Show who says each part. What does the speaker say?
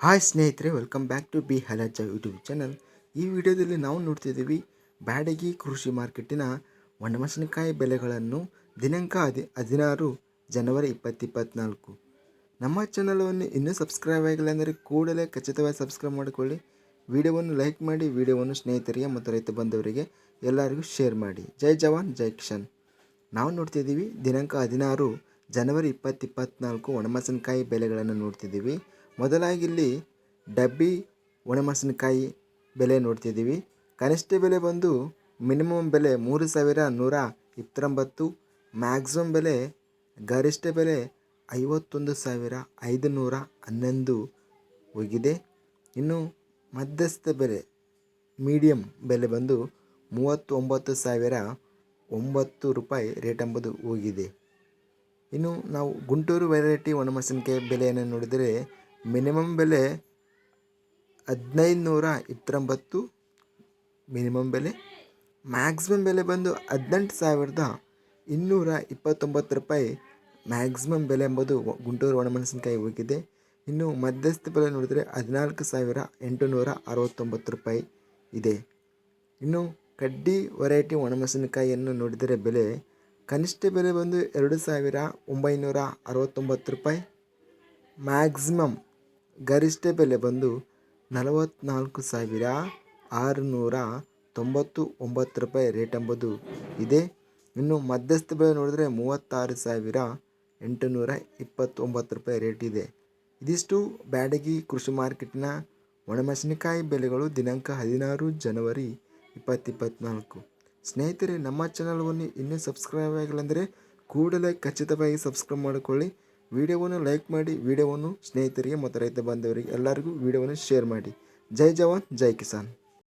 Speaker 1: Hi ಸ್ನೇಹಿತರೆ, welcome back to ಬಿ ಹಲಜ ಯೂಟ್ಯೂಬ್ ಚಾನಲ್. ಈ ವಿಡಿಯೋದಲ್ಲಿ ನಾವು ನೋಡ್ತಿದ್ದೀವಿ ಬ್ಯಾಡಗಿ ಕೃಷಿ ಮಾರ್ಕೆಟಿನ ಒಣಮೆಣಸಿನಕಾಯಿ ಬೆಲೆಗಳನ್ನು ದಿನಾಂಕ 16 ಜನವರಿ 2024. ನಮ್ಮ ಚಾನಲನ್ನು ಇನ್ನೂ ಸಬ್ಸ್ಕ್ರೈಬ್ ಆಗಿಲ್ಲ ಅಂದರೆ ಕೂಡಲೇ ಖಚಿತವಾಗಿ ಸಬ್ಸ್ಕ್ರೈಬ್ ಮಾಡಿಕೊಳ್ಳಿ. ವಿಡಿಯೋವನ್ನು ಲೈಕ್ ಮಾಡಿ, ವಿಡಿಯೋವನ್ನು ಸ್ನೇಹಿತರಿಗೆ ಮತ್ತು ರೈತ ಬಂಧುವರಿಗೆ ಎಲ್ಲರಿಗೂ ಶೇರ್ ಮಾಡಿ. ಜೈ ಜವಾನ್ ಜೈ ಕಿಶನ್. ನಾವು ನೋಡ್ತಿದ್ದೀವಿ ದಿನಾಂಕ 16 ಜನವರಿ 2024 ಒಣಮೆಣಸಿನಕಾಯಿ ಬೆಲೆಗಳನ್ನು ನೋಡ್ತಿದ್ದೀವಿ. ಮೊದಲಾಗಿ ಇಲ್ಲಿ ಡಬ್ಬಿ ಒಣಮೆಣಸಿನಕಾಯಿ ಬೆಲೆ ನೋಡ್ತಿದ್ದೀವಿ. ಕನಿಷ್ಠ ಬೆಲೆ ಬಂದು ಮಿನಿಮಮ್ ಬೆಲೆ 3,129, ಮ್ಯಾಕ್ಸಿಮಮ್ ಬೆಲೆ ಗರಿಷ್ಠ ಬೆಲೆ 51,511 ಹೋಗಿದೆ. ಇನ್ನು ಮಧ್ಯಸ್ಥ ಬೆಲೆ ಮೀಡಿಯಮ್ ಬೆಲೆ ಬಂದು 39,009 ರೂಪಾಯಿ ರೇಟ್ ಎಂಬುದು ಹೋಗಿದೆ. ಇನ್ನು ನಾವು ಗುಂಟೂರು ವೆರೈಟಿ ಒಣಮೆಣಸಿನಕಾಯಿ ಬೆಲೆಯನ್ನು ನೋಡಿದರೆ ಮಿನಿಮಮ್ ಬೆಲೆ 1,529 ಮಿನಿಮಮ್ ಬೆಲೆ, ಮ್ಯಾಕ್ಸಿಮಮ್ ಬೆಲೆ ಬಂದು 18,229 ರೂಪಾಯಿ ಮ್ಯಾಕ್ಸಿಮಮ್ ಬೆಲೆ ಎಂಬುದು ಗುಂಟೂರು ಒಣಮೆಣಸಿನಕಾಯಿ ಹೋಗಿದೆ. ಇನ್ನು ಮಧ್ಯಸ್ಥ ಬೆಲೆ ನೋಡಿದರೆ 14,869 ರೂಪಾಯಿ ಇದೆ. ಇನ್ನು ಕಡ್ಡಿ ವೆರೈಟಿ ಒಣಮೆಣಸಿನಕಾಯಿಯನ್ನು ನೋಡಿದರೆ ಬೆಲೆ ಕನಿಷ್ಠ ಬೆಲೆ ಬಂದು 2,969 ರೂಪಾಯಿ, ಮ್ಯಾಕ್ಸಿಮಮ್ ಗರಿಷ್ಠ ಬೆಲೆ ಬಂದು 44,699 ರೂಪಾಯಿ ರೇಟ್ ಎಂಬುದು ಇದೆ. ಇನ್ನು ಮಧ್ಯಸ್ಥ ಬೆಲೆ ನೋಡಿದರೆ 36,829 ರೂಪಾಯಿ ರೇಟ್ ಇದೆ. ಇದಿಷ್ಟು ಬ್ಯಾಡಗಿ ಕೃಷಿ ಮಾರ್ಕೆಟಿನ ಒಣಮೆಣಸಿನಕಾಯಿ ಬೆಲೆಗಳು ದಿನಾಂಕ 16 ಜನವರಿ 2024. ಸ್ನೇಹಿತರೆ, ನಮ್ಮ ಚಾನಲ್ವನ್ನು ಇನ್ನೂ ಸಬ್ಸ್ಕ್ರೈಬ್ ಆಗಿಲ್ಲ ಅಂದರೆ ಕೂಡಲೇ ಖಚಿತವಾಗಿ ಸಬ್ಸ್ಕ್ರೈಬ್ ಮಾಡಿಕೊಳ್ಳಿ. ವಿಡಿಯೋವನ್ನು ಲೈಕ್ ಮಾಡಿ, ವಿಡಿಯೋವನ್ನು ಸ್ನೇಹಿತರಿಗೆ ಮತ್ತು ರೈತ ಬಾಂಧವರಿಗೆ ಎಲ್ಲರಿಗೂ ವಿಡಿಯೋವನ್ನು ಶೇರ್ ಮಾಡಿ. ಜೈ ಜವಾನ್ ಜೈ ಕಿಸಾನ್.